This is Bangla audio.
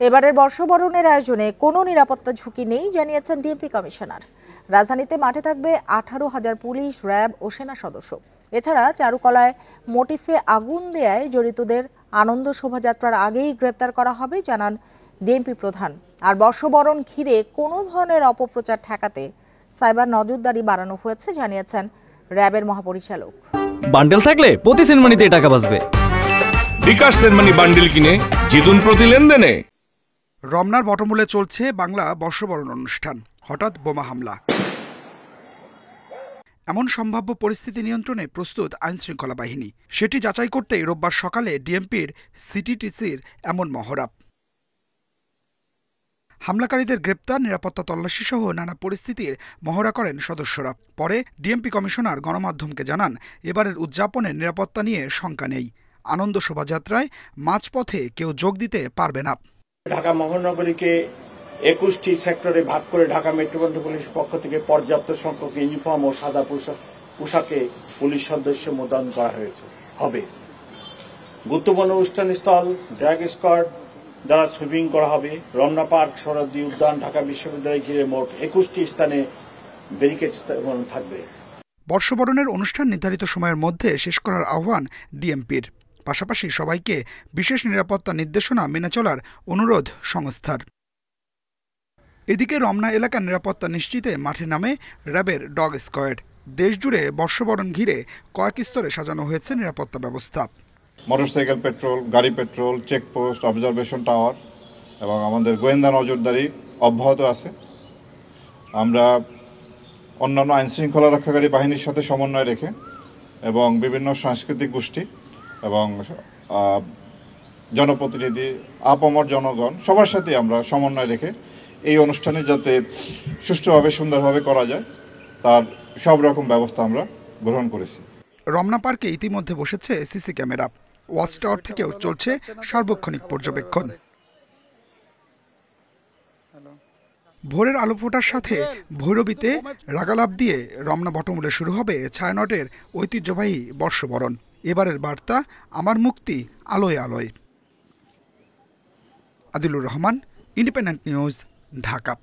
এবারের বর্ষবরণের আয়োজনে কোনো নিরাপত্তা ঝুঁকি নেই জানিয়েছেন ডিএমপি কমিশনার। রাজধানীতে মাঠে থাকবে 18,000 পুলিশ, র্যাব ও সেনা সদস্য। এছাড়া চারুকলায় মোটিফে আগুন দেয়ায় জড়িতদের আনন্দ শোভাযাত্রার আগেই গ্রেপ্তার করা হবে জানান ডিএমপি প্রধান। আর বর্ষবরণ ঘিরে কোনো ধরনের অপপ্রচার ঠেকাতে সাইবার নজরদারি বাড়ানো হয়েছে জানিয়েছেন র্যাবের মহাপরিচালক। বান্ডেল থাকলে প্রতি সেনমানিতে টাকা বাঁচবে। বিকাশ সেনমানি বান্ডেল কিনে জিতুন প্রতি লেনদেনে। রমনার বটমূলে চলছে বাংলা বর্ষবরণ অনুষ্ঠান। হঠাৎ বোমা হামলা। এমন সম্ভাব্য পরিস্থিতি নিয়ন্ত্রণে প্রস্তুত আইনশৃঙ্খলা বাহিনী। সেটি যাচাই করতেই রোববার সকালে ডিএমপির সিটিটিসির এমন মহড়া। হামলাকারীদের গ্রেপ্তার, নিরাপত্তা তল্লাশি সহ নানা পরিস্থিতির মহড়া করেন সদস্যরা। পরে ডিএমপি কমিশনার গণমাধ্যমকে জানান, এবারের উদযাপনে নিরাপত্তা নিয়ে শঙ্কা নেই। আনন্দ শোভাযাত্রায় মাঝপথে কেউ যোগ দিতে পারবে না। ঢাকা মহানগরীকে 21টি সেক্টরে ভাগ করে ঢাকা মেট্রোপলিটন পুলিশের পক্ষ থেকে পর্যাপ্ত সংখ্যক ইউনিফর্ম ও সাদা পোশাকে পুলিশ সদস্য মোতায়েন করা হবে। গুরুত্বপূর্ণ অনুষ্ঠানস্থল, ড্র্যাগ স্কোয়াড দ্বারা সুইপিং করা হবে। রমনা পার্ক, শরৎদি উদ্যান, ঢাকা বিশ্ববিদ্যালয় ঘিরে মোট 21টি স্থানে ব্যারিকেড থাকবে। বর্ষবরণের অনুষ্ঠান নির্ধারিত সময়ের মধ্যে শেষ করার আহ্বান ডিএমপির। পাশাপাশি সবাইকে বিশেষ নিরাপত্তা নির্দেশনা মেনে চলার অনুরোধ সংস্থার। এদিকে রমনা এলাকার নিরাপত্তা নিশ্চিতে মাঠে নামে র্যাবের ডগ স্কোয়াড। দেশজুড়ে বর্ষবরণ ঘিরে কয়েক স্তরে সাজানো হয়েছে নিরাপত্তা ব্যবস্থা। মোটরসাইকেল পেট্রোল, গাড়ি পেট্রোল, চেকপোস্ট, অবজারভেশন টাওয়ার এবং আমাদের গোয়েন্দা নজরদারি অব্যাহত আছে। আমরা অন্যান্য আইনশৃঙ্খলা রক্ষাকারী বাহিনীর সাথে সমন্বয় রেখে এবং বিভিন্ন সাংস্কৃতিক গোষ্ঠী এবং জনপ্রতিনিধি, আপামর জনগণ সবার সাথে আমরা সমন্বয় রেখে এই অনুষ্ঠানে যাতে সুষ্ঠুভাবে সুন্দরভাবে করা যায় তার সব রকম ব্যবস্থা আমরা গ্রহণ করেছি। রমনা পার্কে ইতিমধ্যে বসেছে সিসি ক্যামেরা। ওয়াচ টাওয়ার থেকেও চলছে সার্বক্ষণিক পর্যবেক্ষণ। ভোরের আলো ফোটার সাথে ভৈরবীতে রাগালাপ দিয়ে রমনা বটমূলে শুরু হবে ছায়ানটের ঐতিহ্যবাহী বর্ষবরণ। এবারের বার্তা, আমার মুক্তি আলোয় আলোয়। Adilur Rahman, independent news, Dhaka.